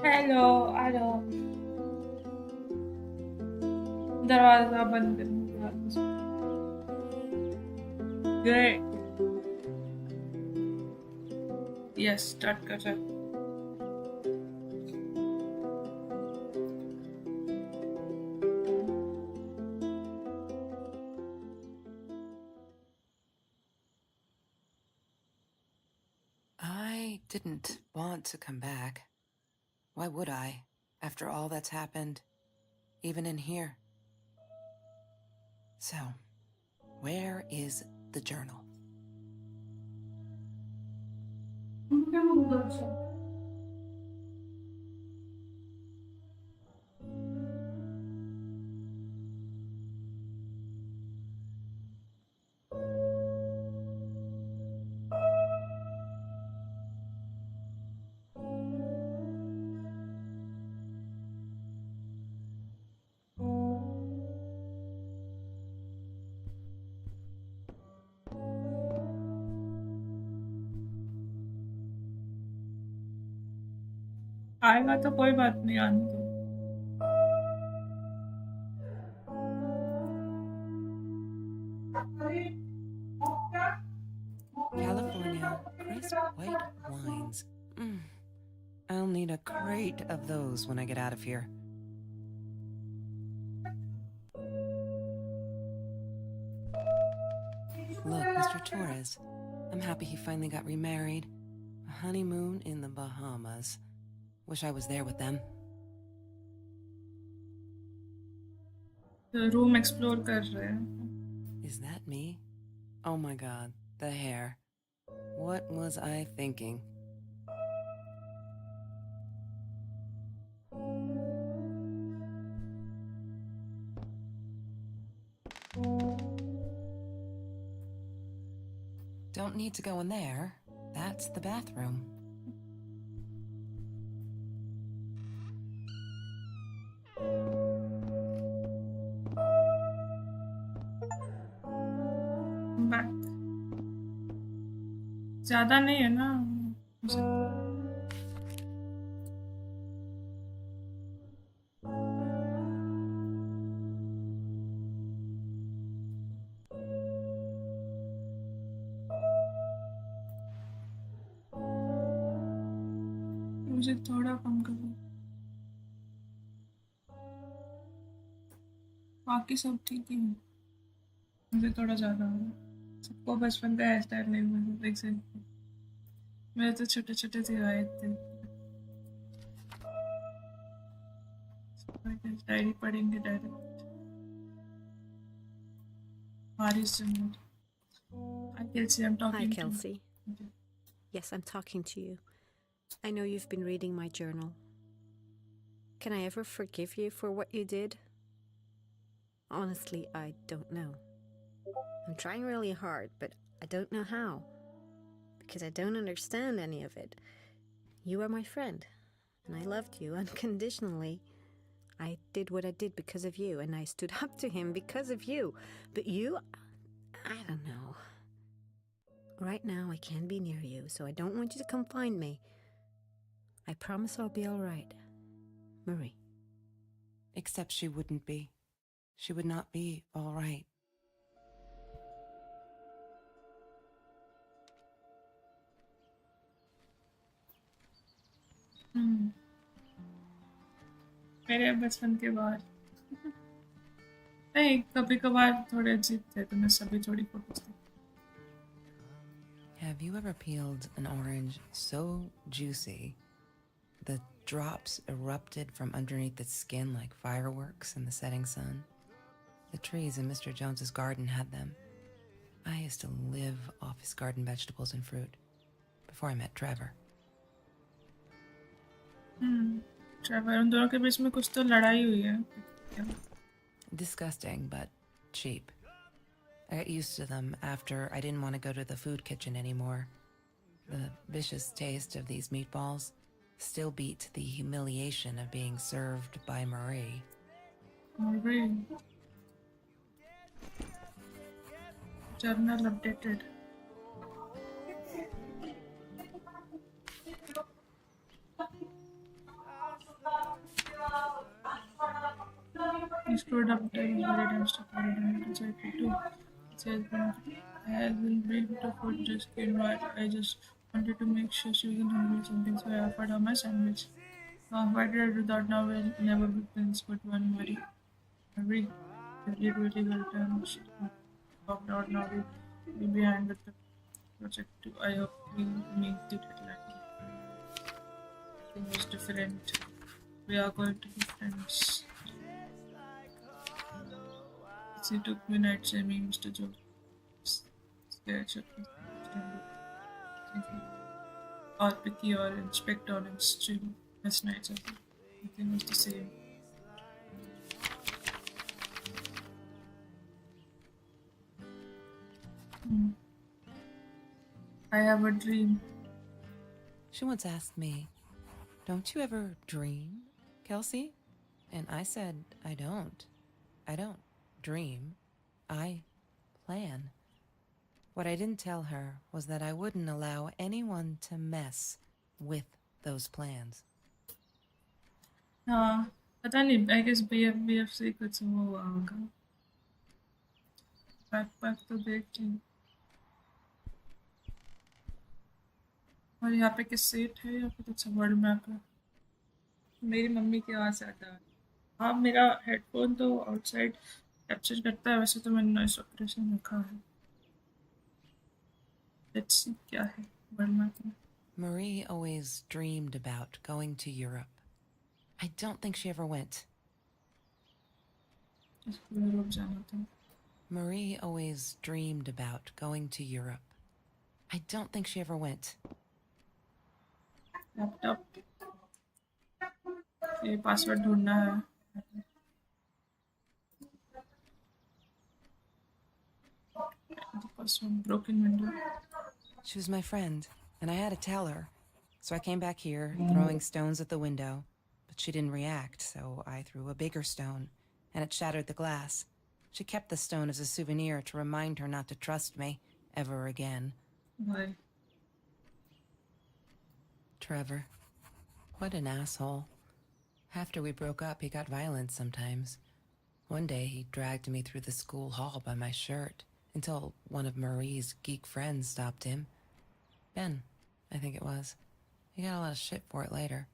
Hello hello दरवाजा बंद करना ग्रेट यस स्टार्ट कर सकते I didn't want to come back. Why would I, after all that's happened, even in here? So, where is the journal? आएगा तो कोई बात नहीं आने दो California crisp white wines. I'll need a crate of those when I get out of here. Look, Mr. Torres. I'm happy he finally got remarried. A honeymoon in the Bahamas. Wish I was there with them. Room explore कर रहे हैं Is that me? Oh my god, the hair. What was I thinking? Don't need to go in there. That's the bathroom. Back ज्यादा नहीं है ना मुझे थोड़ा कम करो बाकी सब ठीक ही है मुझे थोड़ा ज्यादा हो रहा सबको बचपन का हेयर स्टाइल नहीं मिला एग्जैक्टली मेरे तो छोटे छोटे से आए थे डायरी पढ़ेंगे डायरेक्ट बारिश से Hi Kelsey, I'm talking Hi, to Kelsey. you. Yes, I'm talking to you. I know you've been reading my journal. Can I ever forgive you for what you did? Honestly, I don't know. I'm trying really hard, but I don't know how. Because I don't understand any of it. You are my friend, and I loved you unconditionally. I did what I did because of you, and I stood up to him because of you. But you, I don't know. Right now, I can't be near you, so I don't want you to come find me. I promise I'll be all right. Marie. Except she wouldn't be. She would not be all right. मेरे बचपन के बाद नहीं कभी कभार थोड़े अजीब थे तो मैं सभी थोड़ी फोटोज थी Have you ever peeled an orange so juicy the drops erupted from underneath its skin like fireworks in the setting sun? The trees in Mr. Jones's garden had them. I used to live off his garden vegetables and fruit before I met Trevor. Trevor उन दोनों के बीच में कुछ तो लड़ाई हुई है क्या? Disgusting, but cheap. I got used to them after I didn't want to go to the food kitchen anymore. The vicious taste of these meatballs still beat the humiliation of being served by Marie. Marie. Journal updated. Screwed up time Valorant stuff too. I had been brave to food just came right. I just wanted to make sure she wasn't hungry or something, so I offered her my sandwich. Why did I do that now? We'll never be friends, but one worry. Marie, you did really well done. She popped out now. We'll be behind with the project too. I hope we'll make the deadline. It was different. We are going to be friends. He took me night shaming Mr. Joe. Scared should be or picky or inspect on stream. Last night, everything was the same. I have a dream. She once asked me, "Don't you ever dream, Kelsey?" And I said, I don't dream. I plan. What I didn't tell her was that I wouldn't allow anyone to mess with those plans. पता नहीं, I guess BF से कुछ वो हुआ होगा. Backpack तो देख ली. और यहाँ पे किस सेट है, यहाँ पे कुछ वर्ल्ड मैप है. मेरी मम्मी की आवाज़ आता है. हाँ, मेरा हेडफोन तो आउटसाइड कैप्चर करता है, वैसे तो मैंने नॉइस ऑपरेशन रखा है. लेट्स सी क्या है वर्ल्ड मैप में. Marie always dreamed about going to Europe. I don't think she ever went. इसको यूरोप जाना था. Marie always dreamed about going to Europe. I don't think she ever went. Laptop ये password ढूंढना है. Password broken window. She was my friend, and I had to tell her. So I came back here, throwing stones at the window, but she didn't react, so I threw a bigger stone, and it shattered the glass. She kept the stone as a souvenir to remind her not to trust me ever again. Why? Trevor. What an asshole. After we broke up, he got violent sometimes. One day, he dragged me through the school hall by my shirt until one of Marie's geek friends stopped him. Ben, I think it was. He got a lot of shit for it later.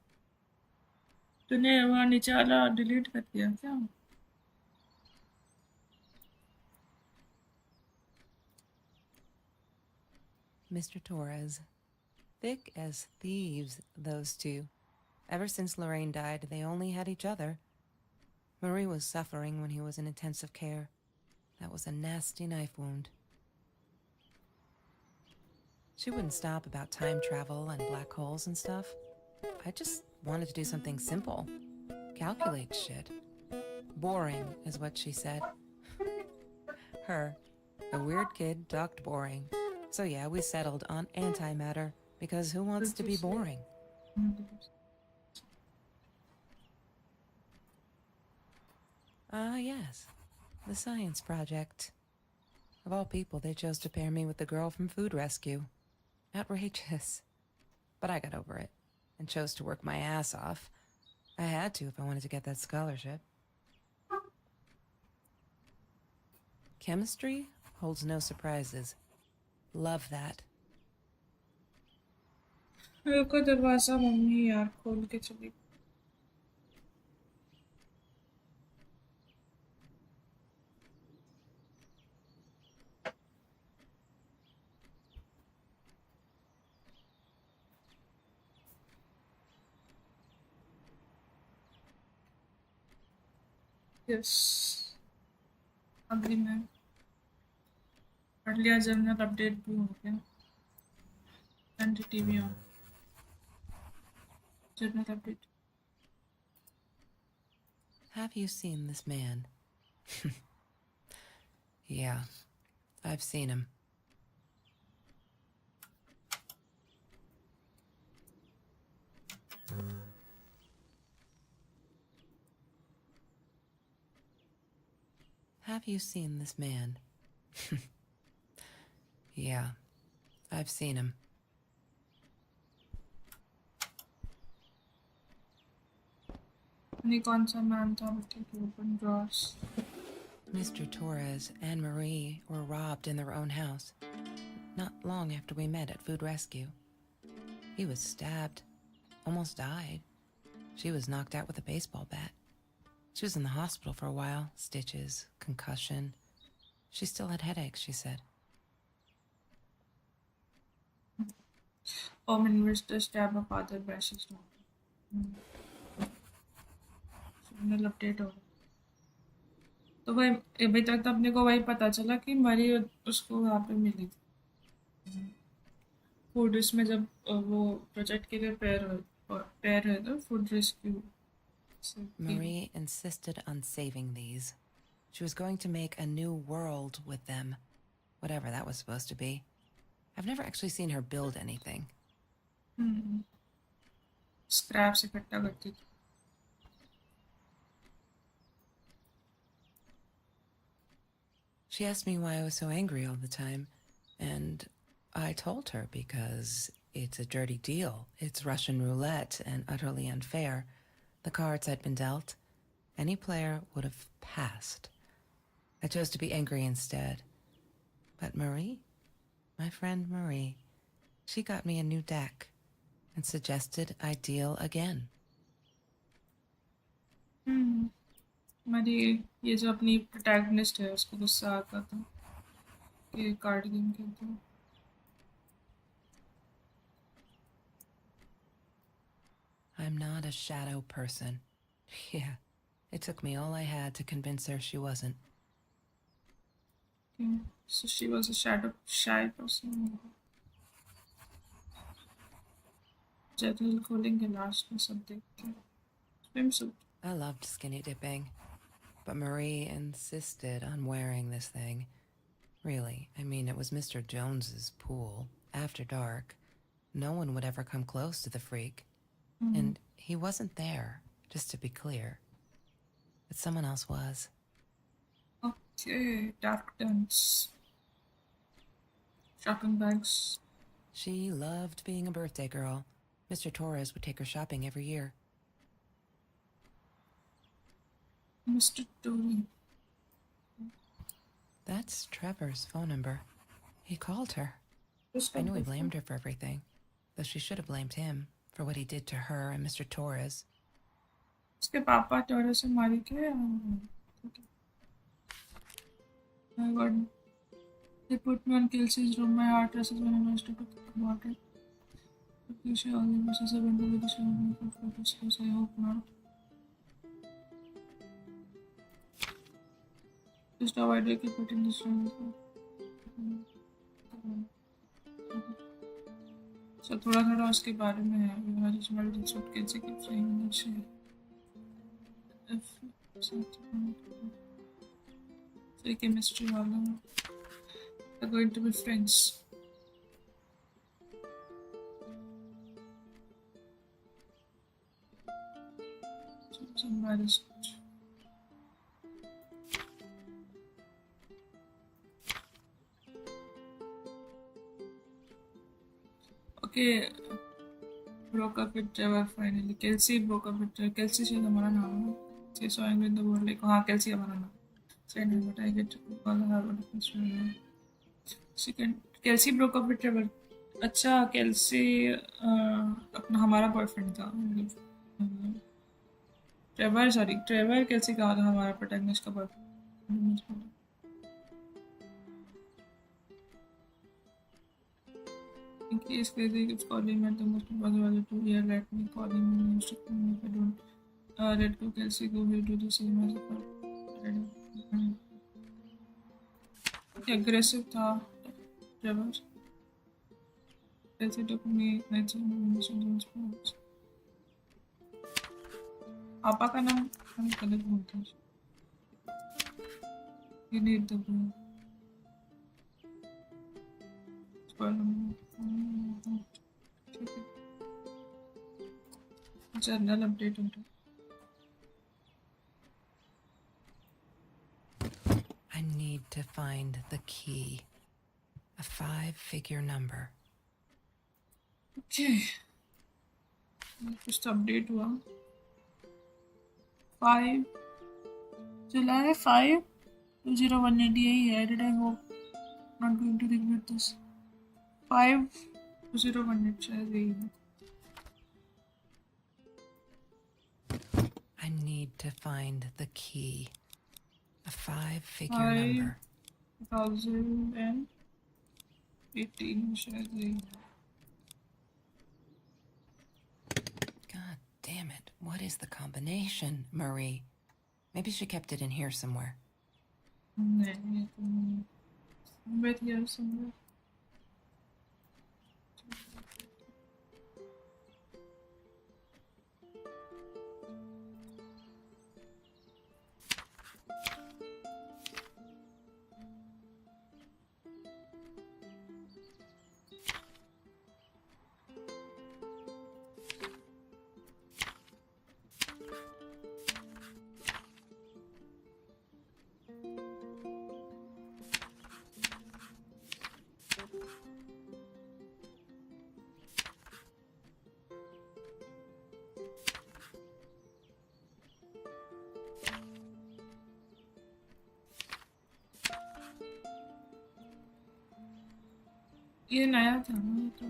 तूने वहाँ नीचे वाला delete कर दिया क्या? Mr. Torres. Thick as thieves, those two. Ever since Lorraine died, they only had each other. Marie was suffering when he was in intensive care. That was a nasty knife wound. She wouldn't stop about time travel and black holes and stuff. I just wanted to do something simple. Calculate shit. Boring is what she said. Her, a weird kid, talked boring. So yeah, we settled on antimatter, because who wants to be boring? Yes. The science project. Of all people, they chose to pair me with the girl from Food Rescue. Outrageous. But I got over it and chose to work my ass off. I had to if I wanted to get that scholarship. Chemistry holds no surprises. Love that. मेरे को दरवाजा mummy यार खोल के चली. Yes. Agreement. earlier general update भी हो गया and TV on general update. Have you seen this man? Yeah, I've seen him. Have you seen this man? Yeah, I've seen him. नहीं कौन सा मैम था उसके open drawers. Mr. Torres and Marie were robbed in their own house, not long after we met at Food Rescue. He was stabbed, almost died. She was knocked out with a baseball bat. She was in the hospital for a while, stitches, concussion. She still had headaches, she said. Home investor stab a father by his daughter. General update हो तो भाई अभी तक तो अपने को वही पता चला कि मरी उसको वहाँ पे मिली थी फूड इसमें जब वो प्रोजेक्ट के लिए पेयर है तो food rescue Marie insisted on saving these. She was going to make a new world with them, whatever that was supposed to be. I've never actually seen her build anything. Scraps इकट्ठा करती थी She asked me why I was so angry all the time, and I told her because it's a dirty deal. It's Russian roulette and utterly unfair. The cards had been dealt. Any player would have passed. I chose to be angry instead. But Marie, my friend Marie, she got me a new deck and suggested I deal again. मरी ये जो अपनी protagonist है उसको गुस्सा आता था कि कार्ड गेम खेलते हैं I'm not a shadow person. Yeah, it took me all I had to convince her she wasn't. So she was a shy person. General खोलेंगे लास्ट में सब देखते हैं swimsuit. I loved skinny dipping, but Marie insisted on wearing this thing. Really, I mean, it was Mr. Jones's pool, after dark. No one would ever come close to the freak. And he wasn't there, just to be clear. But someone else was. Okay, dark dance. Shopping bags. She loved being a birthday girl. Mr. Torres would take her shopping every year. Mr. Tory. That's Trevor's phone number. He called her. I knew he blamed her for everything, though she should have blamed him for what he did to her and Mr. Torres. उसके पापा टोरे से मारी के My God. They put me on Kelsey's room. My heart races when I was to talk about it. She only misses a window with the show for photos. I hope not. Just avoid keep putting this room. So थोड़ा उसके बारे में है. I just wanted to sort Kelsey keep saying that she if something so chemistry वाला are going to be friends. So embarrassed. Okay, broke up with Trevor finally. Kelsey broke up with Trevor. Kelsey शायद हमारा नाम है. She saw him in the world like हाँ Kelsey हमारा नाम. Said no, but I get to call her a different name. Kelsey broke up with Trevor. अच्छा Kelsey अपना हमारा बॉयफ्रेंड था. Trevor Kelsey का था हमारा प्रोटैगनिस्ट का boyfriend. In case crazy keeps calling at the most possible to hear, let me call him and instruct me if I don't. Let go Kelsey go will do the same as the aggressive था Trevor. As it took me nights and emotions. पापा का नाम हम गलत बोलते हैं. You need the book. Journal update on I need to find the key. A 5-figure number. Okay. Just update हुआ. 5 July 5 2018 यही है. Did I hope not going to regret this. 5 2018 शायद यही है. I need to find the key. A 5-figure number. 2018 शायद यही है. God damn it. What is the combination, Marie? Maybe she kept it in here somewhere. नहीं, ये तो नहीं. Somewhere here, somewhere. ये नया था ना तो.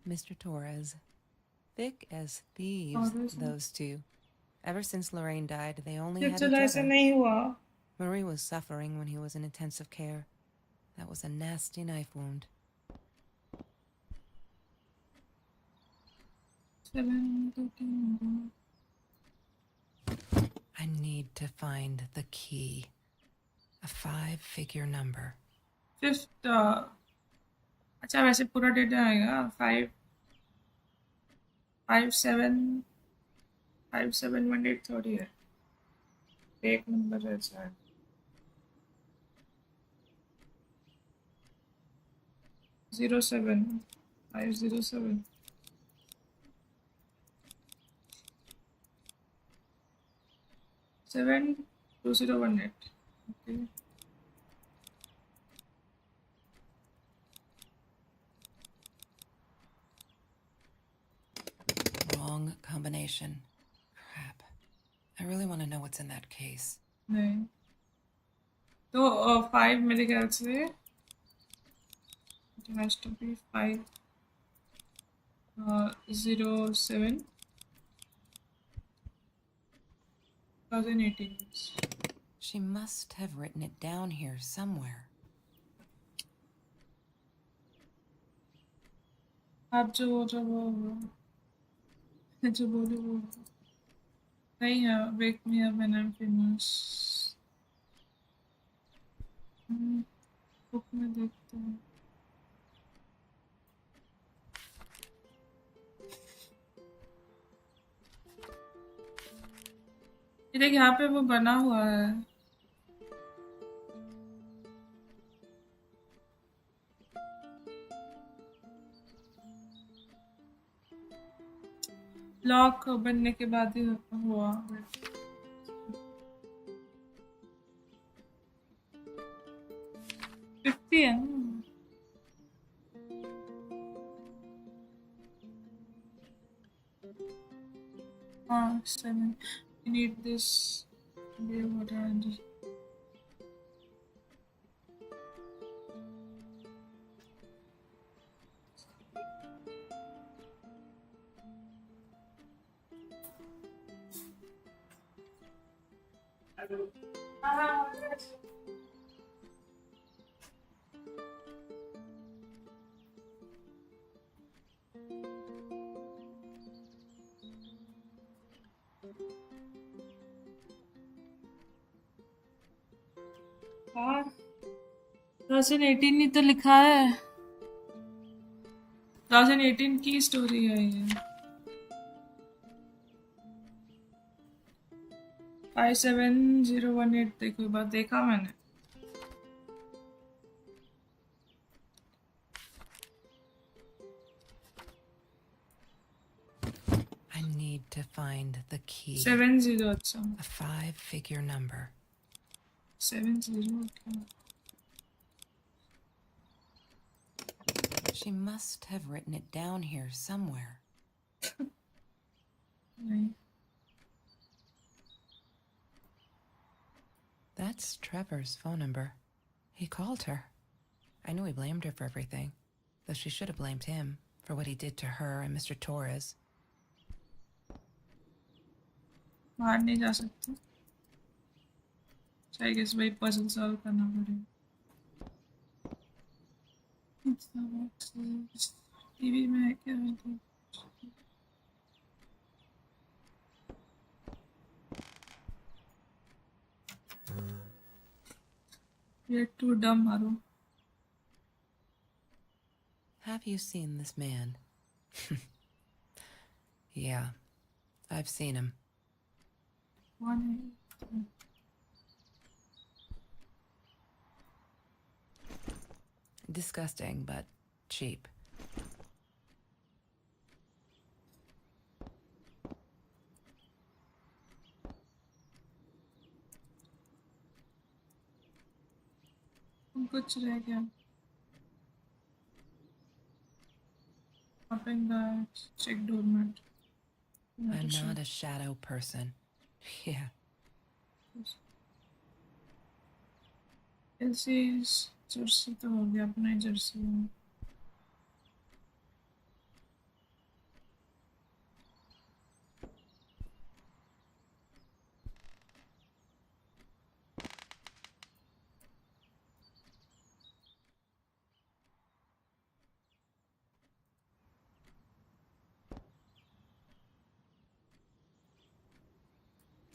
Mr. Torres. Thick as thieves, those two. Ever since Lorraine died, they only had each ऐसा other. नहीं हुआ. Marie was suffering when he was in intensive care. That was a nasty knife wound. 7:13. I need to find the key. A 5-figure number. 5th. अच्छा वैसे पूरा data आएगा. 5571830 है. एक number है शायद. 507 72018. Okay. Wrong combination. Crap. I really want to know what's in that case. नहीं तो 5 मेरे ख्याल से it has to be 507 2018. She must have written it down here somewhere. आप जो बोले वो नहीं है. Wake me up when I'm famous. Book में देखते हैं. ये देख यहाँ पे वो बना हुआ है. लॉक बनने के बाद ही हुआ. 50 है ना. 7. We need this. What are the यार 2018 ही तो लिखा है 2018 की स्टोरी है ये 57018 देखो एक बार देखा मैंने I need to find the key. 70 अच्छा A 5-figure number. 70 okay. She must have written it down here somewhere. नहीं That's Trevor's phone number. He called her. I knew he blamed her for everything, though she should have blamed him for what he did to her and Mr. Torres. बाहर नहीं जा सकते I guess वही puzzle solve करना पड़ेगा It's the boxes. TV में है क्या मतलब You're too dumb, Haru. Have you seen this man? Yeah, I've seen him. One. Disgusting, but cheap. कुछ रह गया Open the check doormat. I'm not a shadow person. Yeah. Elsie's Jersey तो हो गया अपना ही जर्सी है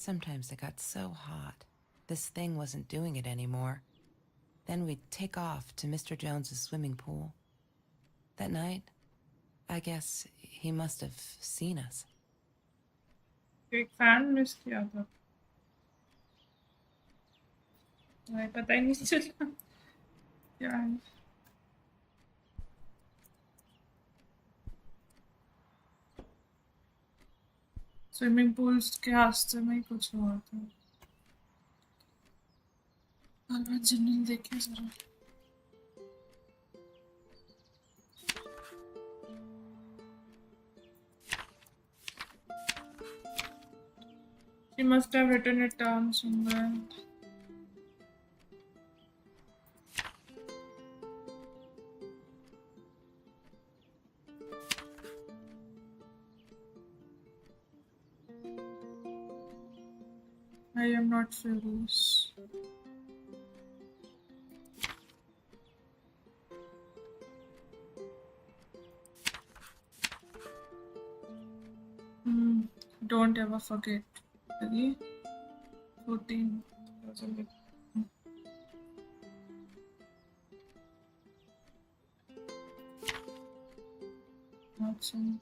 Sometimes it got so hot, this thing wasn't doing it anymore. Then we'd take off to Mr. Jones's swimming pool. That night, I guess he must have seen us. एक fan miss किया था मुझे पता ही नहीं चला क्या है swimming pools के रास्ते में ही कुछ हुआ था मैं जनरल देखिए जरा She must have written it down somewhere. I am not furious. Don't ever forget. Ready? 14. Awesome.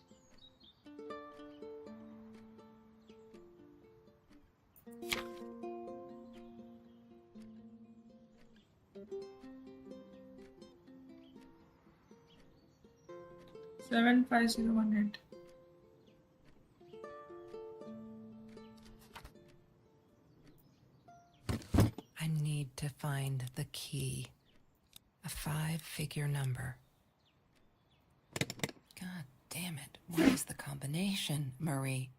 Seven 5018. I need to find the key. A 5-figure number. God damn it. What is the combination, Marie?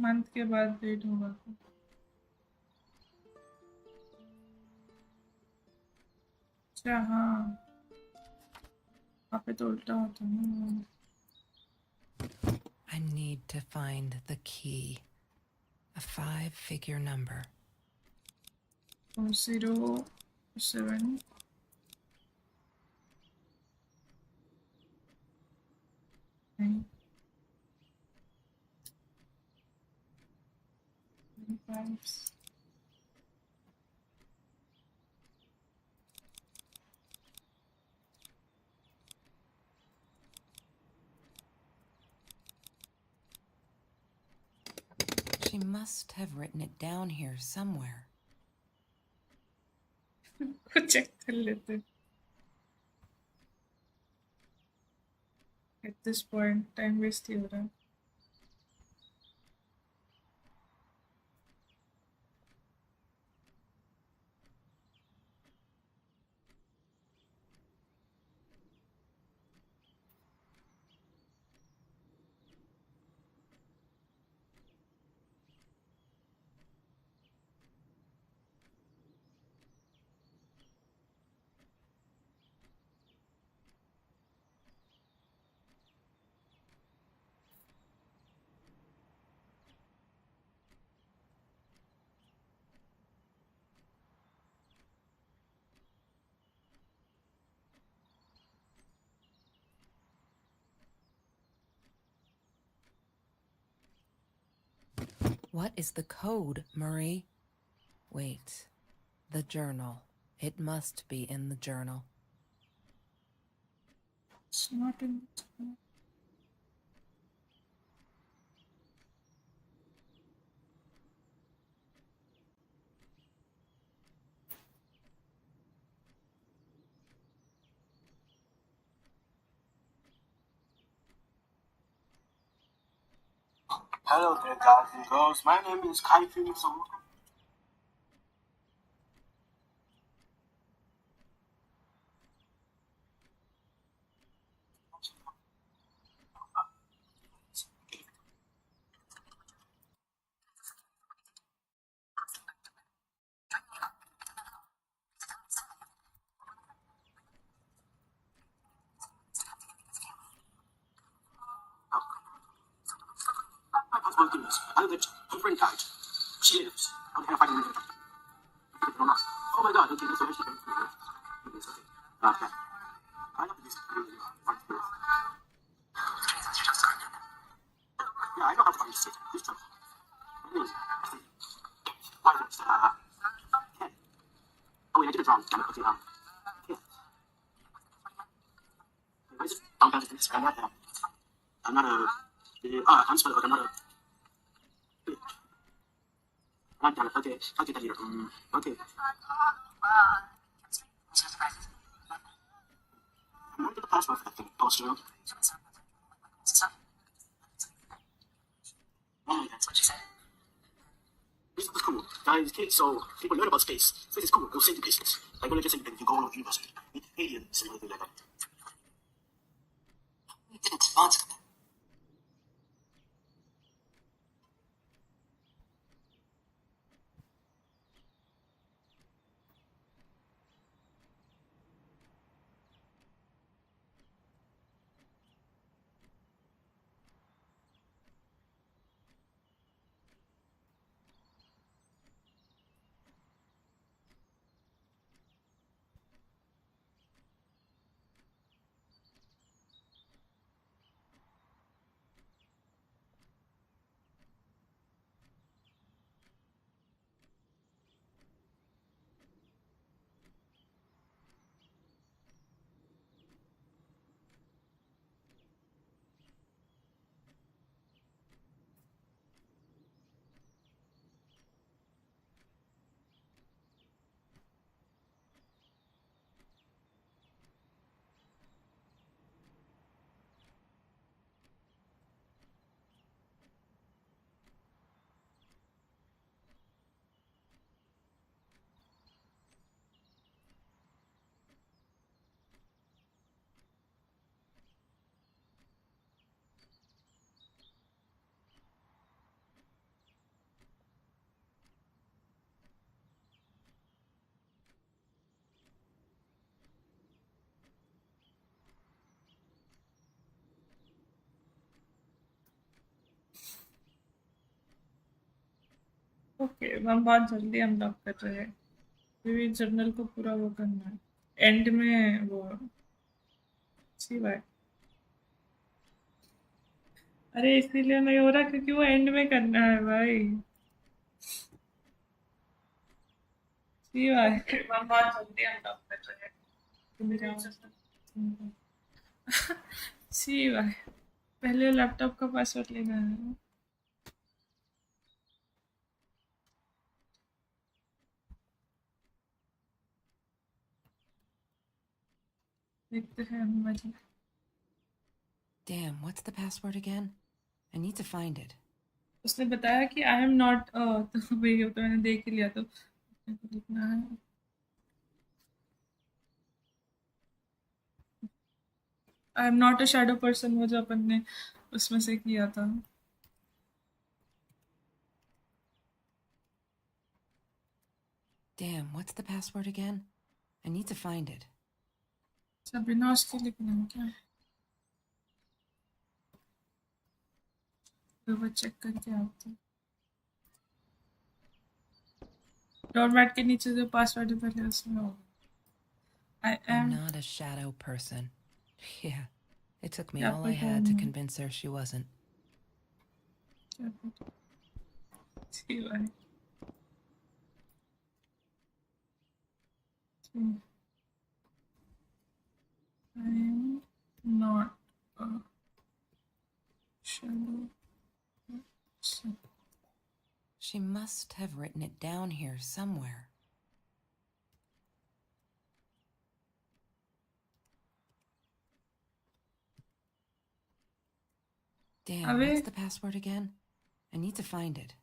Month के बाद date होगा तो। अच्छा हाँ, वहाँ पे तो उल्टा होता है ना। I need to find the key. A 5-figure number. 07 9 5. She must have written it down here somewhere. कुछ चेक कर लेते हैं। At this point time waste ही हो रहा है। What is the code, Marie? Wait. The journal. It must be in the journal. It's not in the Hello there, guys and girls. My name is Kai Phoenix. Oh goodness, I know that her friend died. She lives. How can I find her? Oh my god, okay, that's where she came from. Okay. Okay. I know this. Yeah, I know how to find this shit. This stuff. Why is it? Ken. Oh wait, I did it wrong. Damn it. Okay, Ken. Why is it? I'm not that. I'm not a. I'm spelled like I'm not a. God damn it. Okay, I'll get that later. Okay. I'm gonna get the password for that thing. Poster. Oh, that's what she said. This is cool. Guys, kids, so people learn about space. Space is cool. Go save the business. Like when I just said you go all over the universe. Meet aliens and everything like that. We didn't want them. Okay, हम बहुत जल्दी unlock कर रहे हैं। अभी journal को पूरा वो करना है, एंड में वो सी बात। अरे इसीलिए नहीं हो रहा क्योंकि वो एंड में करना है भाई। सी बात, हम बहुत जल्दी अनलॉक कर रहे हैं। सी बात, पहले लैपटॉप का पासवर्ड लेना है। देखते हैं हम मजा। Damn, what's the password again? I need to find it. उसने बताया कि आई एम नॉट, तो वही तो मैंने देख ही लिया, तो अपने को लिखना है I am not a shadow person, वो जो अपन ने उसमें से किया था। Damn, what's the password again? I need to find it. अच्छा, बिना उसके लिखना है क्या? तो वो चेक करके आते हैं। डोरमैट के नीचे जो पासवर्ड है पहले उसमें होगा। I I'm am, not a shadow person. Yeah, it took me क्या all I पता had to है, convince her she wasn't. क्या पता। सी भाई, I am not a shadow person. She must have written it down here somewhere. Damn, अबे what's the password again? I need to find it.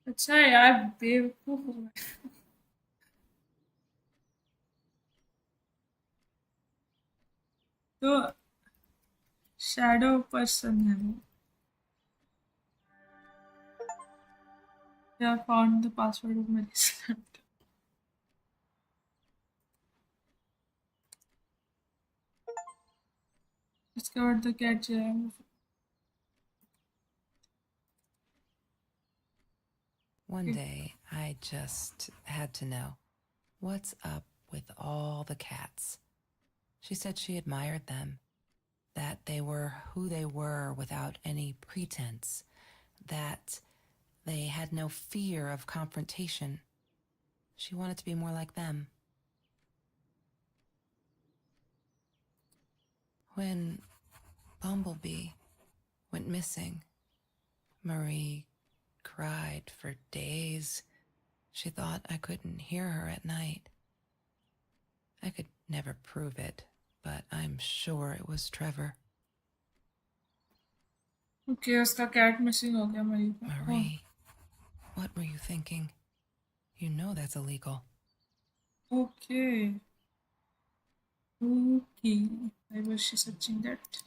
अच्छा यार, बेवकूफ हूँ मैं। तो शैडो पर्सन है वो। या found the password of my snap. Discover the cat jam. One day, I just had to know what's up with all the cats. She said she admired them, that they were who they were without any pretense, that they had no fear of confrontation. She wanted to be more like them. When Bumblebee went missing, Marie cried for days. She thought I couldn't hear her at night. I could never prove it, but I'm sure it was Trevor. Okay, उसका cat missing हो गया मरी का। Marie, what were you thinking? You know that's illegal. Okay okay, I was searching that.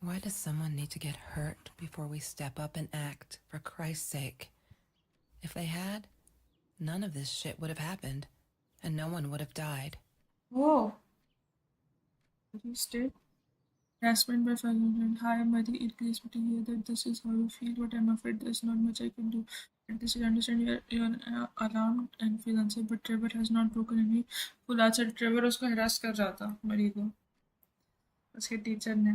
Why does someone need to get hurt before we step up and act, for Christ's sake? If they had, none of this shit would have happened, and no one would have died. Oh, state. Harassment by fellow friend. Hi, Mary. It please me to hear that this is how you feel, but I'm afraid there's not much I can do. At this, I understand you're alarmed and feel unsafe, but Trevor has not broken any full answer. Trevor उसको harass कर रहा था मरी को, उसके teacher ने।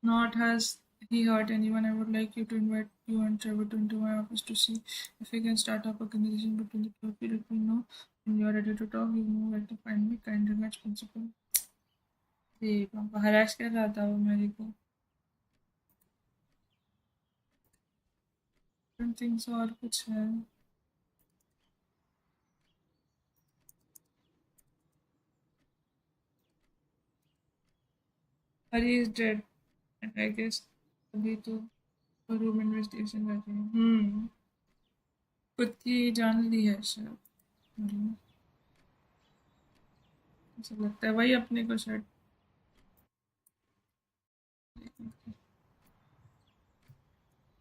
Not has he hurt anyone. I would like you to invite you and Trevor to into my office to see if we can start up a conversation between the two of you. Let me know when you are ready to talk. You know where to find me. Kind regards, principal. पापा harass कर रहा था वो मेरे को। Things और कुछ है। Harry is dead and I guess अभी तो रूम इन्वेस्टिगेशन कर रही है। खुद की जान ली है शायद, ऐसा लगता है वही अपने को शायद।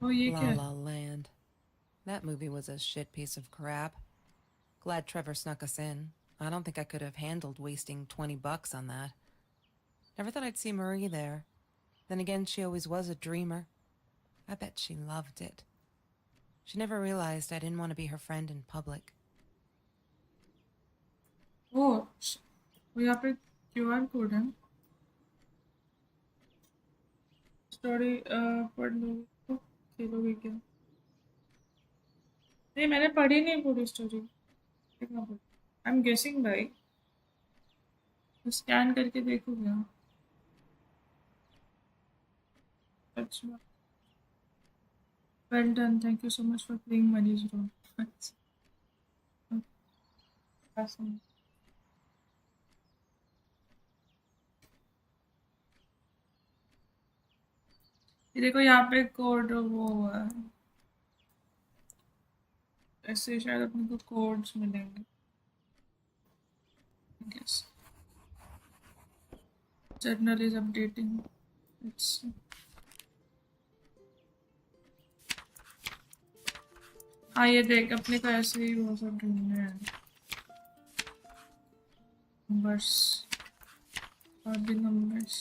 Oh, ये La क्या है? La Land. That movie was a shit piece of crap. Glad Trevor snuck us in. I don't think I could have handled wasting $20 on that. Never thought I'd see Marie there. Then again, she always was a dreamer. I bet she loved it. She never realized I didn't want to be her friend in public. Oh, वो यहाँ पे QR code है. Story पढ़ लोगे तो खेलोगे क्या? नहीं, मैंने पढ़ी नहीं पूरी स्टोरी. देखना पड़ेगा. आई एम गेसिंग भाई. स्कैन करके देखोगे. अच्छा. Well done. Thank you so much for playing Money's role. Awesome. ये देखो यहाँ पे कोड वो हुआ है. ऐसे शायद अपने को कोड्स मिलेंगे. Yes. Journal is updating. It's हाँ, ये देख अपने को ऐसे ही वो सब ढूंढने हैं. नंबर्स और भी नंबर्स.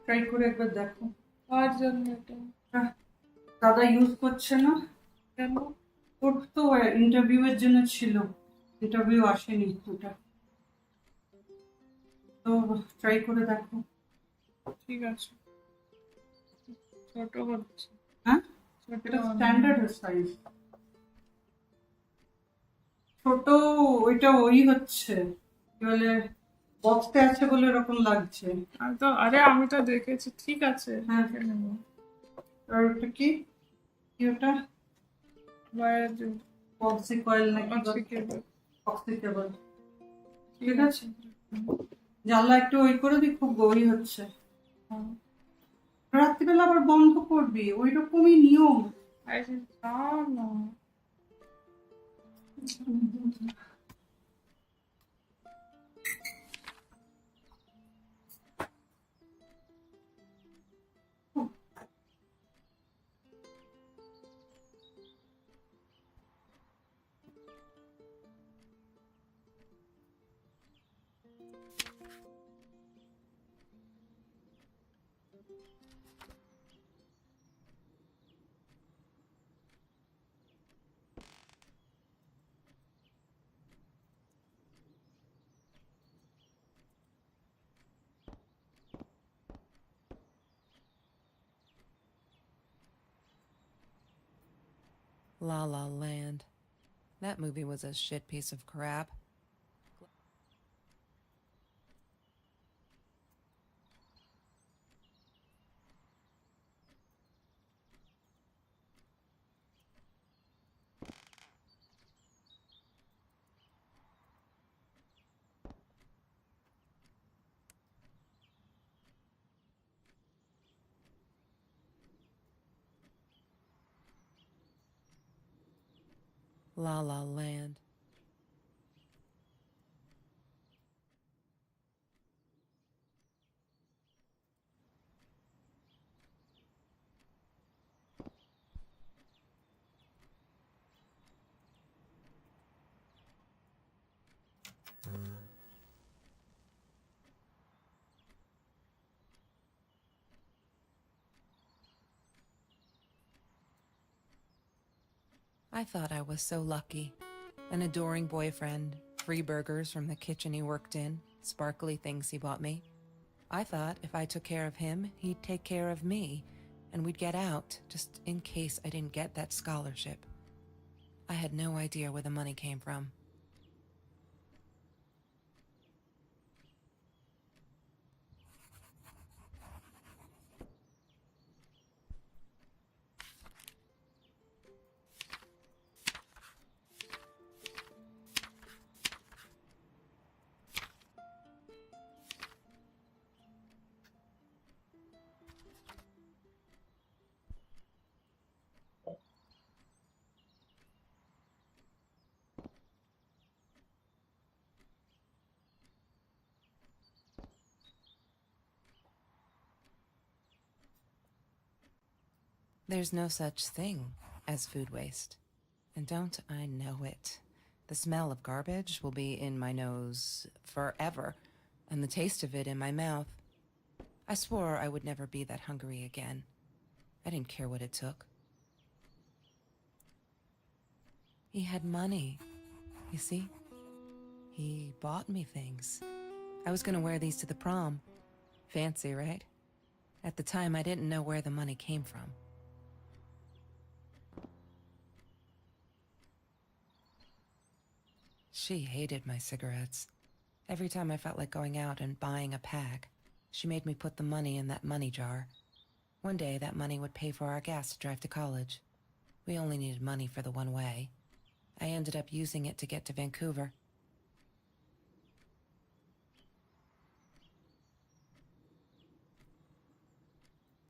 ট্রাই করে একবার দেখো। और जनरेटर দাদা ইউজ করছে না, কেন? ওর তো ইন্টারভিউ এর জন্য ছিল, ইন্টারভিউ আসেনি ওটা, তো ট্রাই করে দেখো। ঠিক আছে, ছোট হচ্ছে. হ্যাঁ, ছোট এটা স্ট্যান্ডার্ড সাইজ। ছোট ওইটা ওই হচ্ছে কি বলে বক্সতে আছে বলে এরকম লাগছে। আমি তো আরে আমি তো দেখেছি. ঠিক আছে, হ্যাঁ। দেখে নেব. আর ওটা কি কি ওটা ওয়্যার অক্সি কয়েল নাকি অক্সিকেবল. অক্সি কেবল। ঠিক আছে. জানলা একটু ওই করে দি, খুব গরম হচ্ছে। হ্যাঁ, রাত্রিবেলা আবার বন্ধ করবি, ওই রকমই নিয়ম। আরে যাও না. La La Land. That movie was a shit piece of crap. La La Land. I thought I was so lucky. An adoring boyfriend, free burgers from the kitchen he worked in, sparkly things he bought me. I thought if I took care of him, he'd take care of me, and we'd get out, just in case I didn't get that scholarship. I had no idea where the money came from. There's no such thing as food waste. And don't I know it? The smell of garbage will be in my nose forever, and the taste of it in my mouth. I swore I would never be that hungry again. I didn't care what it took. He had money, you see? He bought me things. I was gonna wear these to the prom. Fancy, right? At the time, I didn't know where the money came from. She hated my cigarettes. Every time I felt like going out and buying a pack, she made me put the money in that money jar. One day, that money would pay for our gas to drive to college. We only needed money for the one way. I ended up using it to get to Vancouver.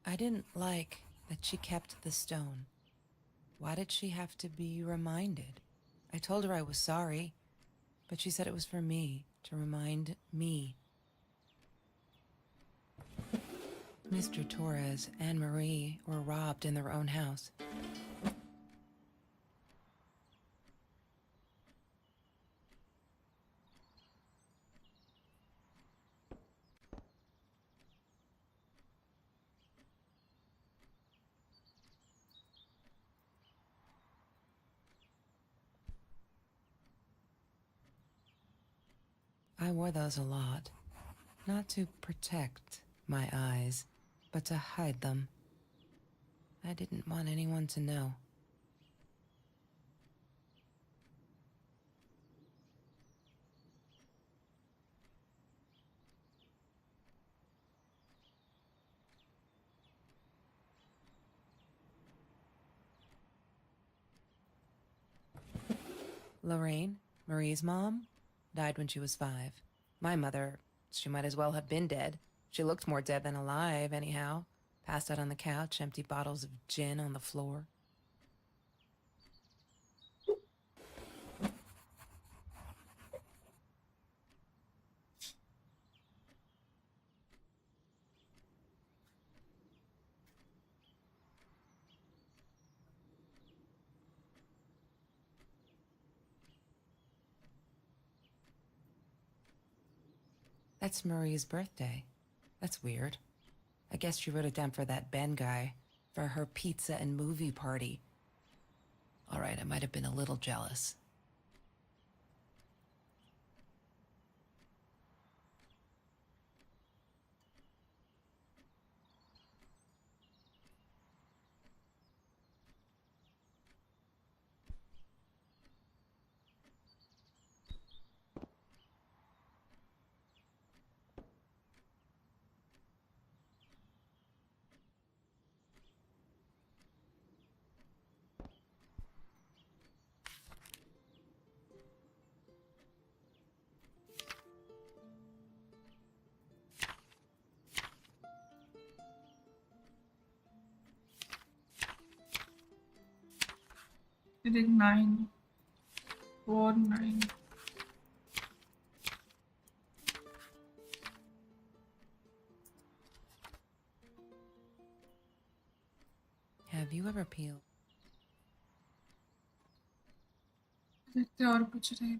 I didn't like that she kept the stone. Why did she have to be reminded? I told her I was sorry, but she said it was for me, to remind me. Mr. Torres and Marie were robbed in their own house. I wore those a lot, not to protect my eyes, but to hide them. I didn't want anyone to know. Lorraine, Marie's mom, died when she was 5. My mother, she might as well have been dead. She looked more dead than alive, anyhow. Passed out on the couch, empty bottles of gin on the floor. That's Marie's birthday. That's weird. I guess she wrote it down for that Ben guy, for her pizza and movie party. All right, I might have been a little jealous. I think 9. 4, 9. Have you ever peeled? देखते और कुछ रहे.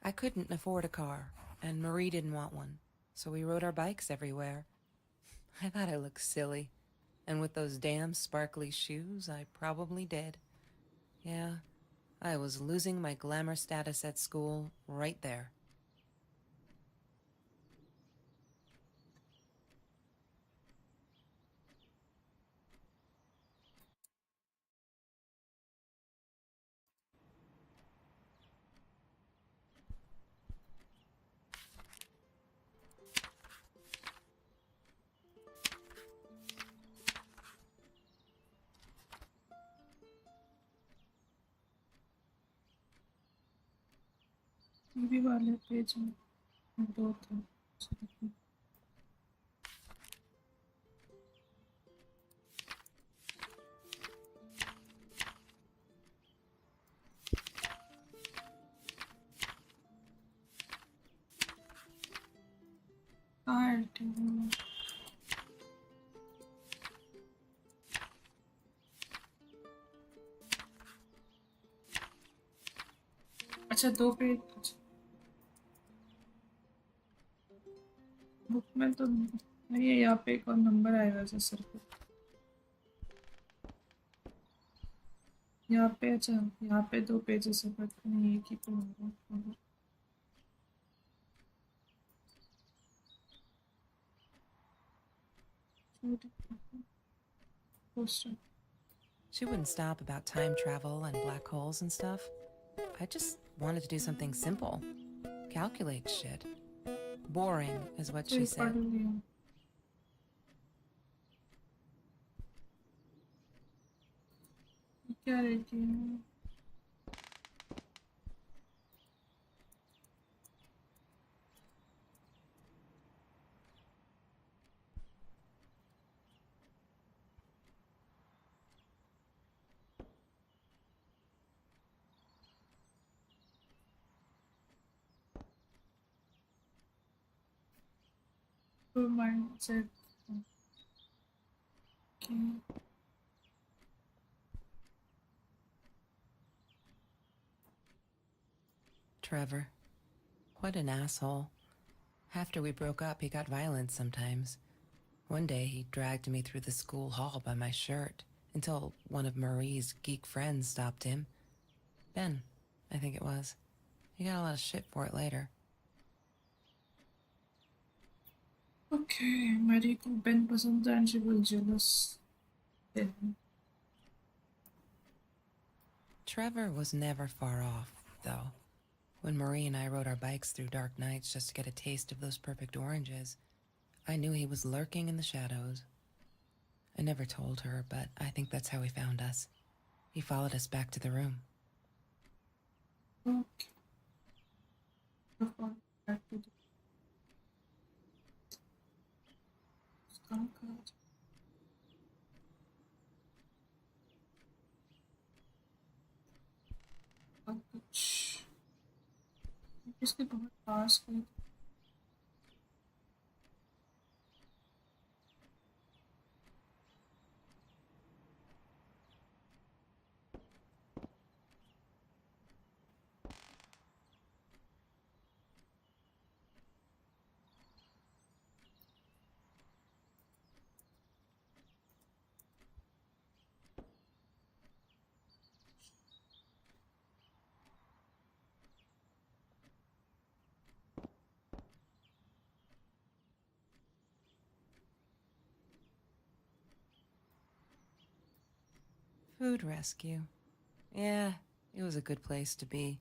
I couldn't afford a car, and Marie didn't want one, so we rode our bikes everywhere. I thought I looked silly, and with those damn sparkly shoes, I probably did. Yeah, I was losing my glamour status at school right there. TV वाले page में 2 थे. TV अच्छा 2 page book में तो नहीं है। यहाँ पे एक और नंबर आएगा ऐसे सर पे। यहाँ पे अच्छा यहाँ पे 2 पेजेस है बट नहीं एक ही तो होगा। Poster She wouldn't stop about time travel and black holes and stuff. I just wanted to do something simple. Calculate shit. Boring is what she एक पढ़ said. लिया। क्या रहती है? तो माइंडसेट की Trevor. What an asshole. After we broke up, he got violent sometimes. One day, he dragged me through the school hall by my shirt until one of Marie's geek friends stopped him. Ben, I think it was. He got a lot of shit for it later. Okay मेरी को pen पसंद था and she was jealous. Trevor was never far off, though. When Marie and I rode our bikes through dark nights just to get a taste of those perfect oranges, I knew he was lurking in the shadows. I never told her, but I think that's how he found us. He followed us back to the room. Okay back to the कामकाज। और कुछ इसके बहुत पास गई। Food rescue. Yeah, it was a good place to be.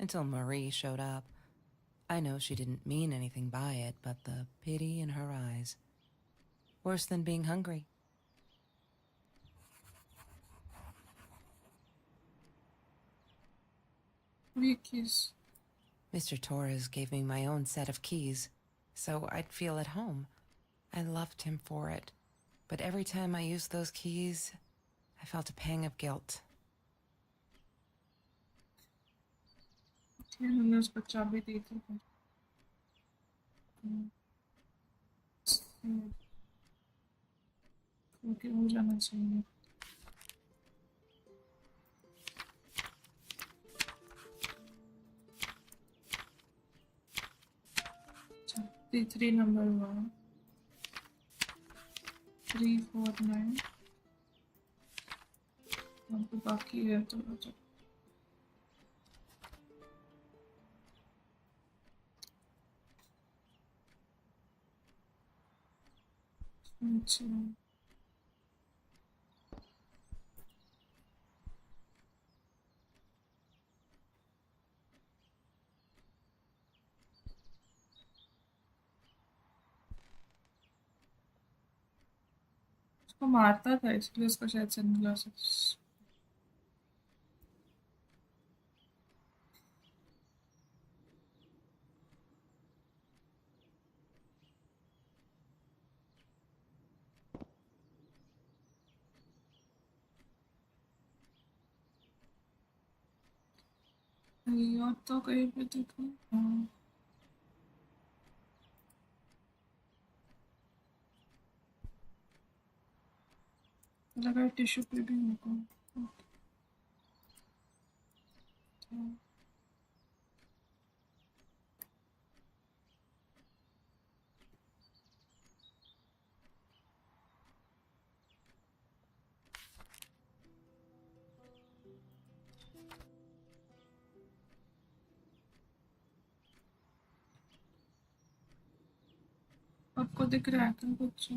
Until Marie showed up. I know she didn't mean anything by it, but the pity in her eyes. Worse than being hungry. वीकीज Mr. Torres gave me my own set of keys, so I'd feel at home. I loved him for it, but every time I used those keys, I felt a pang of guilt. हमने उसको चाबी दी थी। क्योंकि हो जाना चाहिए। अच्छा 3 number हुआ 349 तो बाकी है तो अच्छा उसको मारता था इसलिए उसको शायद सनग्लासेस। और तो कहीं पे देखो हाँ लगा टिश्यू पे भी होगा। सबको दिख रहा है क्या कुछ?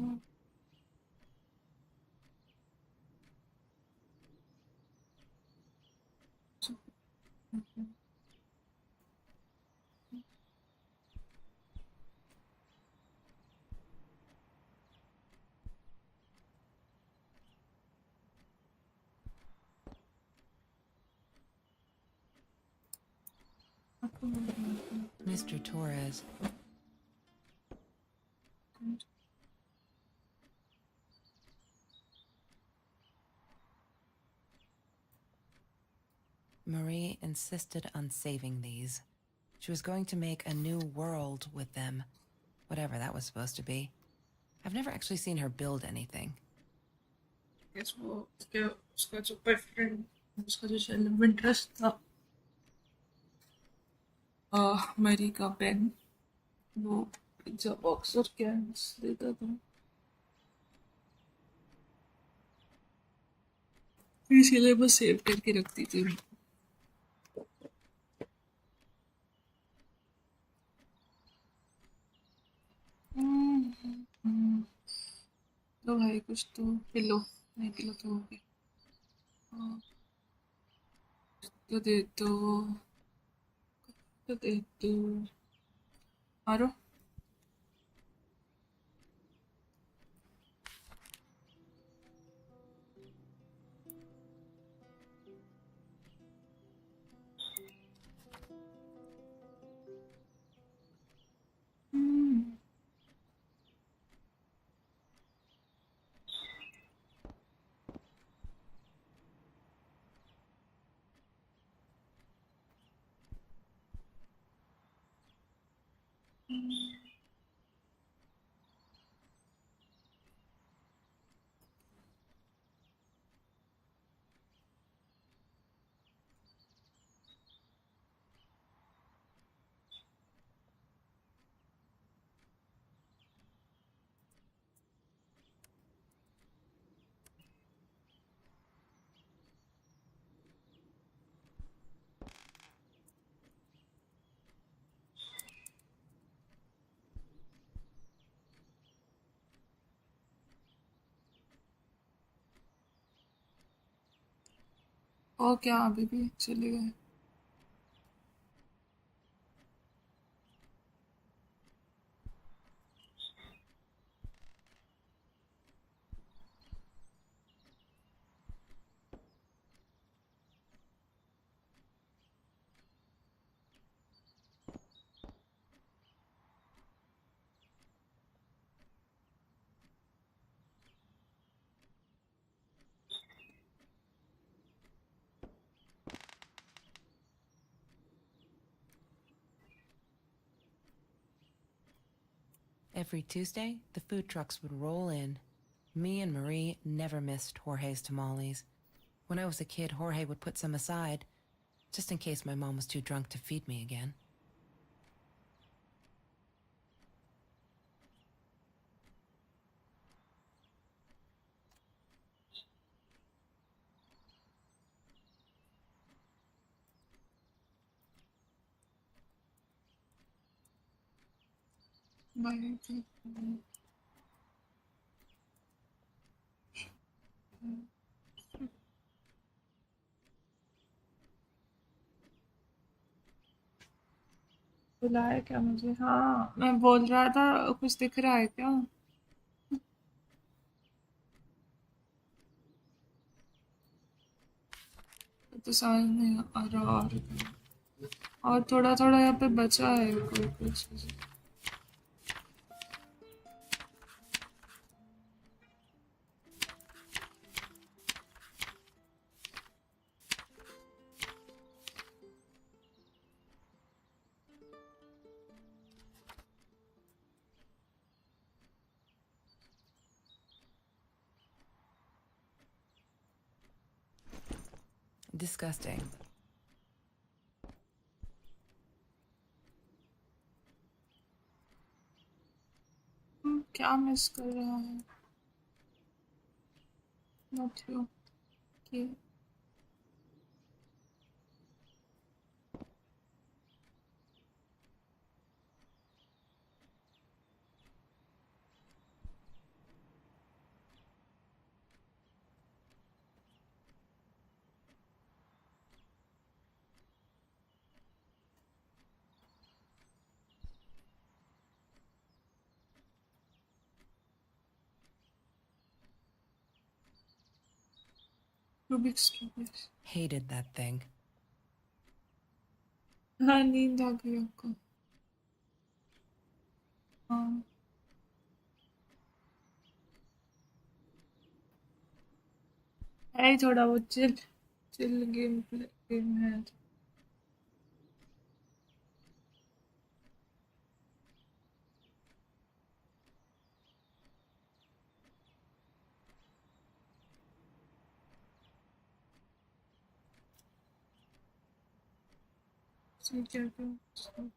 Mr. Torres. Marie insisted on saving these. She was going to make a new world with them, whatever that was supposed to be. I've never actually seen her build anything. Guess वो उसका जो boyfriend, उसका जो love interest था, Mary का pen, वो pizza box और cans देता था, इसीलिए वो सेव करके रखती थी. तो भाई कुछ तो पिलो, नहीं पिलो तो हो गया. तो दे दो आरो. और क्या अभी भी चले गए. Every Tuesday, the food trucks would roll in. Me and Marie never missed Jorge's tamales. When I was a kid, Jorge would put some aside, just in case my mom was too drunk to feed me again. भाई बुलाया क्या मुझे? हाँ मैं बोल रहा था कुछ दिख रहा है क्या? तो समझ नहीं आ रहा. और थोड़ा थोड़ा यहाँ पे बचा है कोई कुछ. Disgusting. क्या मिस कर रहा है? मतलब कि Rubik's cube. Hated that thing. हाँ, नींद आ गई आपको? हाँ। है ही थोड़ा वो चिल चिल गेम है। क्या क्या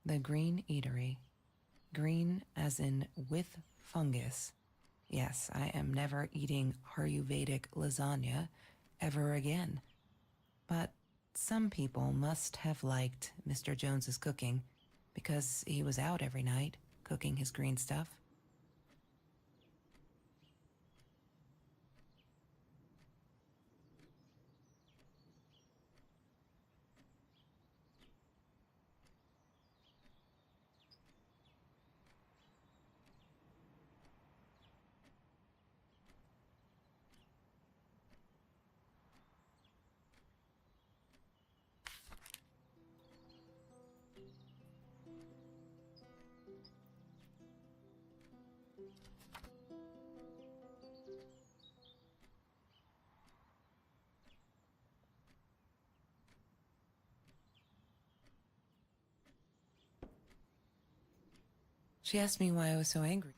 The Green Eatery. Green as in with fungus. Yes, I am never eating Ayurvedic lasagna ever again. But some people must have liked Mr. Jones's cooking because he was out every night cooking his green stuff. She asked me why I was so angry.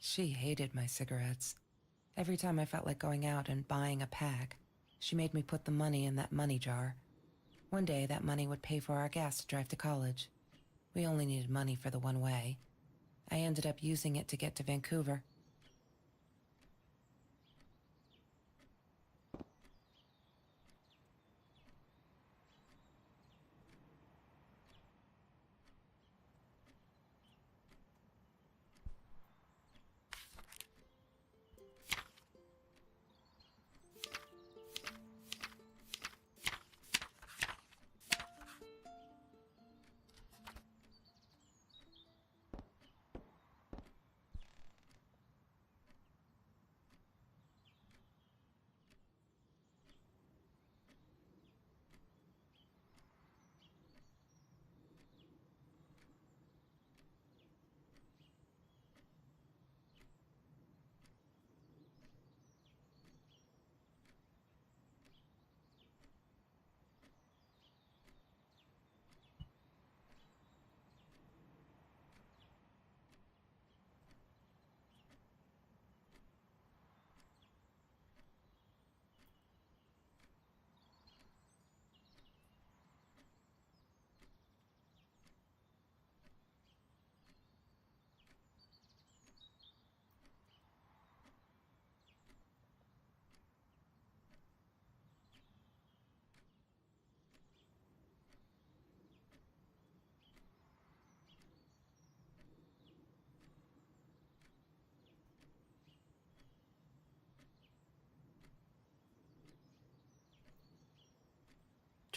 She hated my cigarettes. Every time I felt like going out and buying a pack, she made me put the money in that money jar. One day, that money would pay for our gas to drive to college. We only needed money for the one way. I ended up using it to get to Vancouver.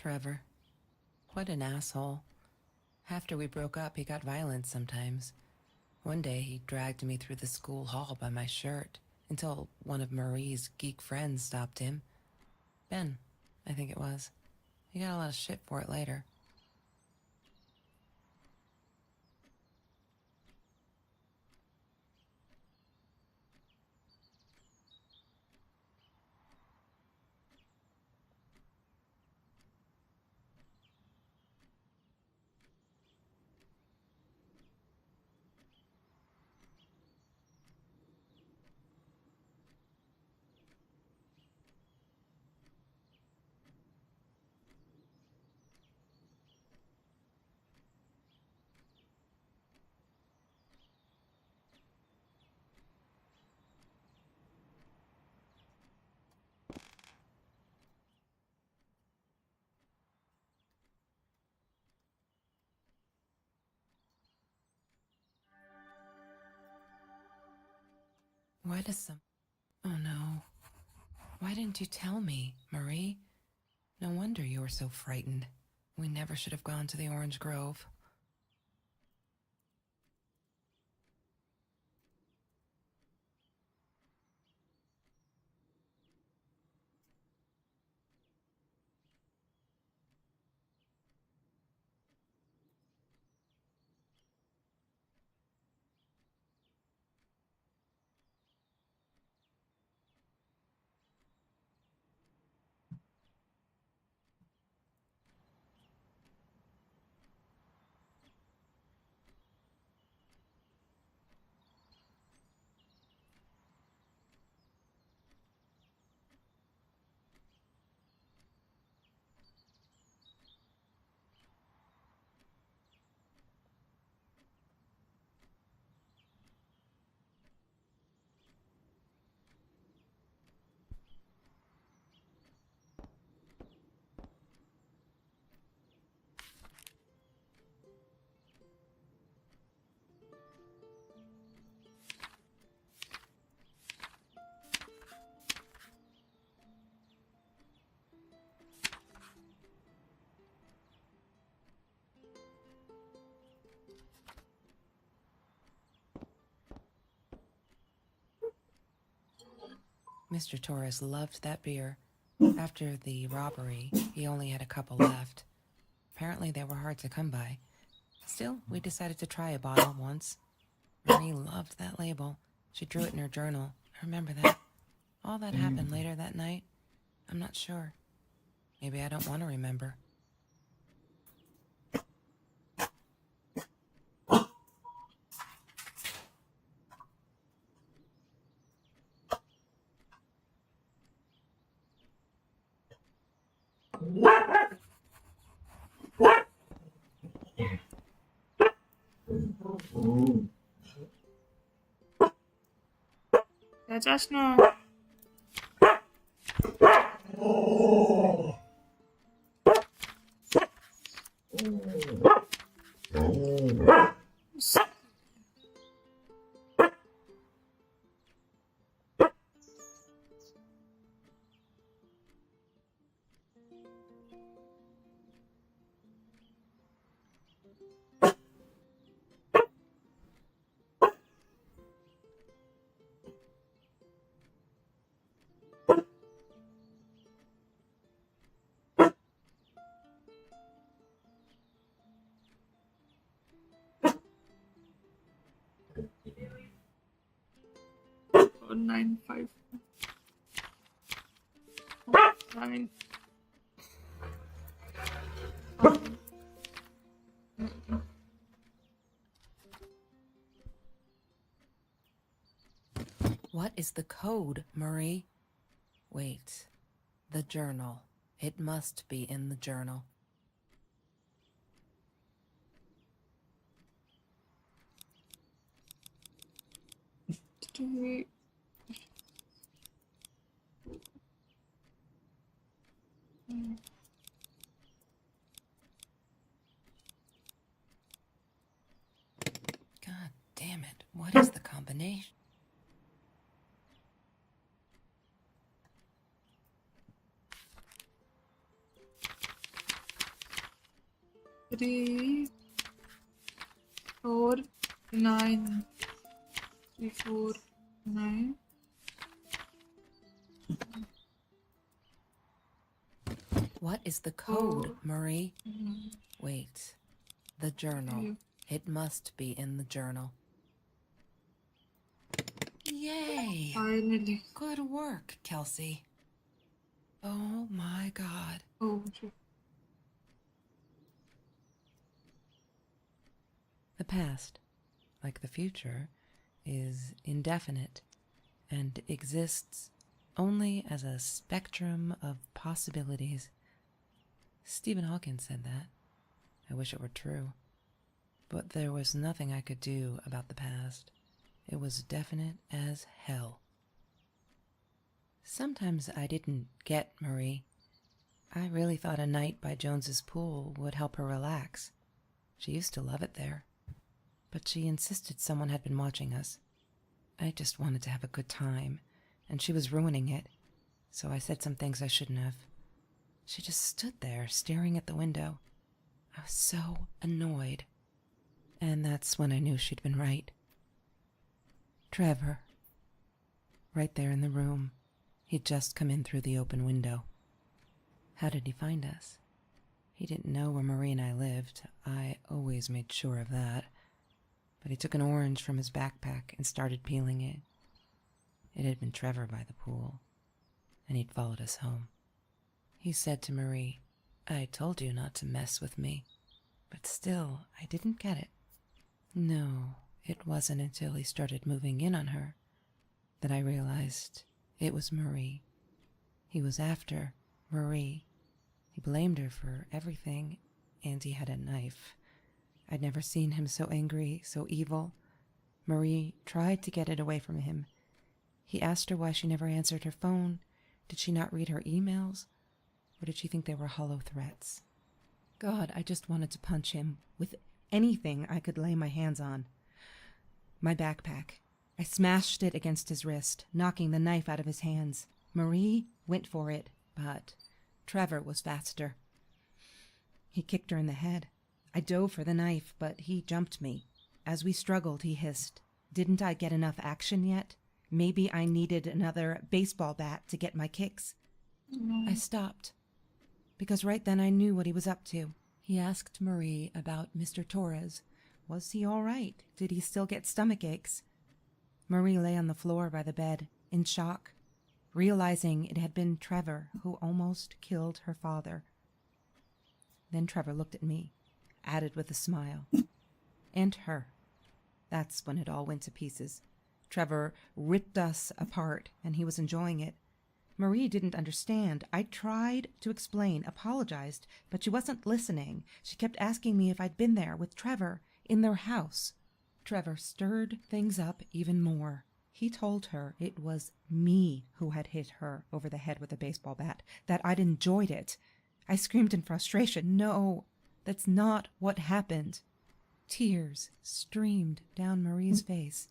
Trevor. What an asshole. After we broke up, he got violent sometimes. One day, he dragged me through the school hall by my shirt until one of Marie's geek friends stopped him. Ben, I think it was. He got a lot of shit for it later. Why does some... Oh no. Why didn't you tell me, Marie? No wonder you were so frightened. We never should have gone to the Orange Grove. Mr. Torres loved that beer. After the robbery, he only had a couple left. Apparently they were hard to come by. Still, we decided to try a bottle once. Marie loved that label. She drew it in her journal. I remember that. All that happened later that night, I'm not sure. Maybe I don't want to remember. Ja, just no. Oh, 9-5. 9. What is the code, Marie? Wait. The journal. It must be in the journal. Three. God damn it. What is the combination? Three, 4, 9. 3, 4, 9. What is the code, Oh. Marie? Wait. The journal. It must be in the journal. Yay! Finally. Good work, Kelsey. Oh my God. Oh, shit. The past, like the future, is indefinite and exists only as a spectrum of possibilities. Stephen Hawking said that. I wish it were true. But there was nothing I could do about the past. It was definite as hell. Sometimes I didn't get Marie. I really thought a night by Jones's pool would help her relax. She used to love it there. But she insisted someone had been watching us. I just wanted to have a good time, and she was ruining it, so I said some things I shouldn't have. She just stood there, staring at the window. I was so annoyed. And that's when I knew she'd been right. Trevor. Right there in the room. He'd just come in through the open window. How did he find us? He didn't know where Marie and I lived. I always made sure of that. But he took an orange from his backpack and started peeling it. It had been Trevor by the pool, and he'd followed us home. He said to Marie, "I told you not to mess with me." But still, I didn't get it. No, it wasn't until he started moving in on her that I realized it was Marie. He was after Marie. He blamed her for everything, and he had a knife. I'd never seen him so angry, so evil. Marie tried to get it away from him. He asked her why she never answered her phone. Did she not read her emails? Or did she think they were hollow threats? God, I just wanted to punch him with anything I could lay my hands on. My backpack. I smashed it against his wrist, knocking the knife out of his hands. Marie went for it, but Trevor was faster. He kicked her in the head. I dove for the knife, but he jumped me. As we struggled, he hissed, "Didn't I get enough action yet? Maybe I needed another baseball bat to get my kicks." I stopped, because right then I knew what he was up to. He asked Marie about Mr. Torres. Was he all right? Did he still get stomach aches? Marie lay on the floor by the bed, in shock, realizing it had been Trevor who almost killed her father. Then Trevor looked at me, added with a smile. And her. That's when it all went to pieces. Trevor ripped us apart, and he was enjoying it. Marie didn't understand. I tried to explain, apologized, but she wasn't listening. She kept asking me if I'd been there with Trevor in their house. Trevor stirred things up even more. He told her it was me who had hit her over the head with a baseball bat, that I'd enjoyed it. I screamed in frustration. No, that's not what happened. Tears streamed down Marie's face.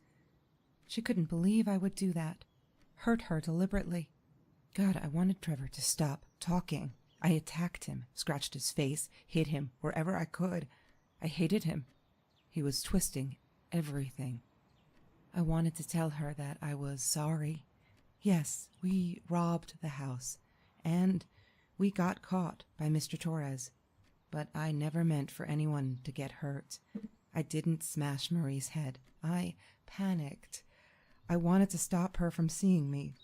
She couldn't believe I would do that. Hurt her deliberately. God, I wanted Trevor to stop talking. I attacked him, scratched his face, hit him wherever I could. I hated him. He was twisting everything. I wanted to tell her that I was sorry. Yes, we robbed the house, and we got caught by Mr. Torres. But I never meant for anyone to get hurt. I didn't smash Marie's head. I panicked. I wanted to stop her from seeing me.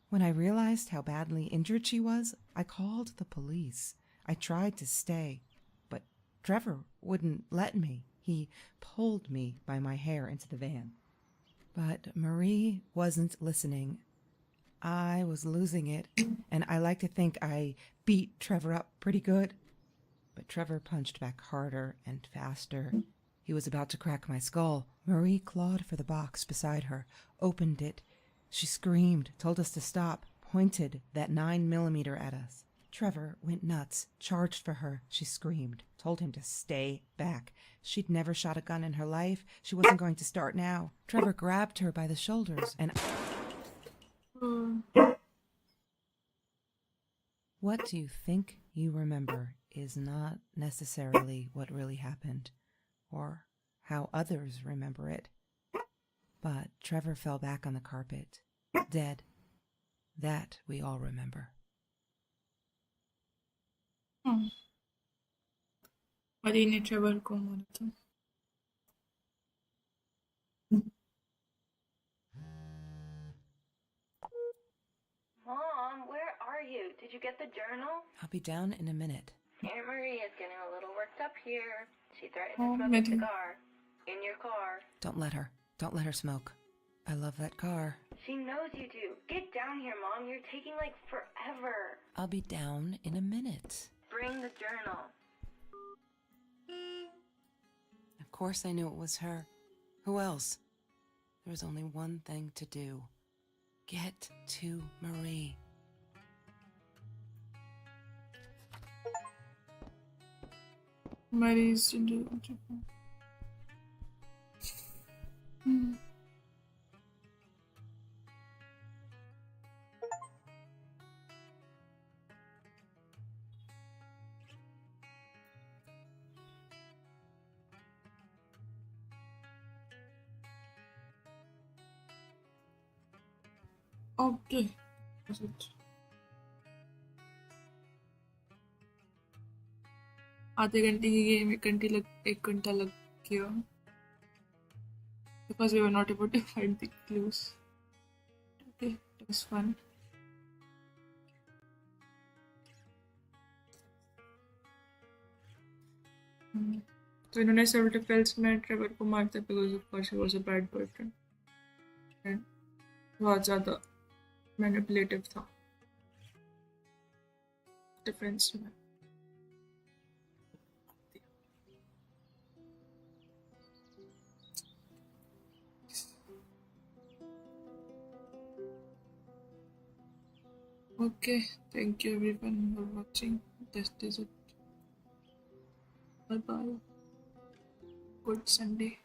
When I realized how badly injured she was, I called the police. I tried to stay, but Trevor wouldn't let me. He pulled me by my hair into the van. But Marie wasn't listening. I was losing it, and I like to think I beat Trevor up pretty good. But Trevor punched back harder and faster. He was about to crack my skull. Marie clawed for the box beside her, opened it. She screamed, told us to stop, pointed that 9mm at us. Trevor went nuts, charged for her. She screamed, told him to stay back. She'd never shot a gun in her life. She wasn't going to start now. Trevor grabbed her by the shoulders and... What you think you remember is not necessarily what really happened, or how others remember it. But Trevor fell back on the carpet, dead. That we all remember. मरी ने Trevor को मारा था. Mom, where are you? Did you get the journal? I'll be down in a minute. Aunt Marie is getting a little worked up here. She threatened Oh, to smoke a Maddie. cigar. In your car. Don't let her. Don't let her smoke. I love that car. She knows you do. Get down here, Mom. You're taking like forever. I'll be down in a minute. Bring the journal. Of course I knew it was her. Who else? There was only one thing to do. Get to Marie. Mary's to do. Okay. That's it. आधे घंटे की game 1 घंटा लग गया because we were not able to find the clues. Okay, it was fun. तो इन्होंने self defence में Trevor को मारता because of course he was a bad boyfriend and बहुत ज़्यादा मैनिपुलेटिव था डिफेंस में. Okay, thank you everyone for watching. This is it. Bye bye. Good Sunday.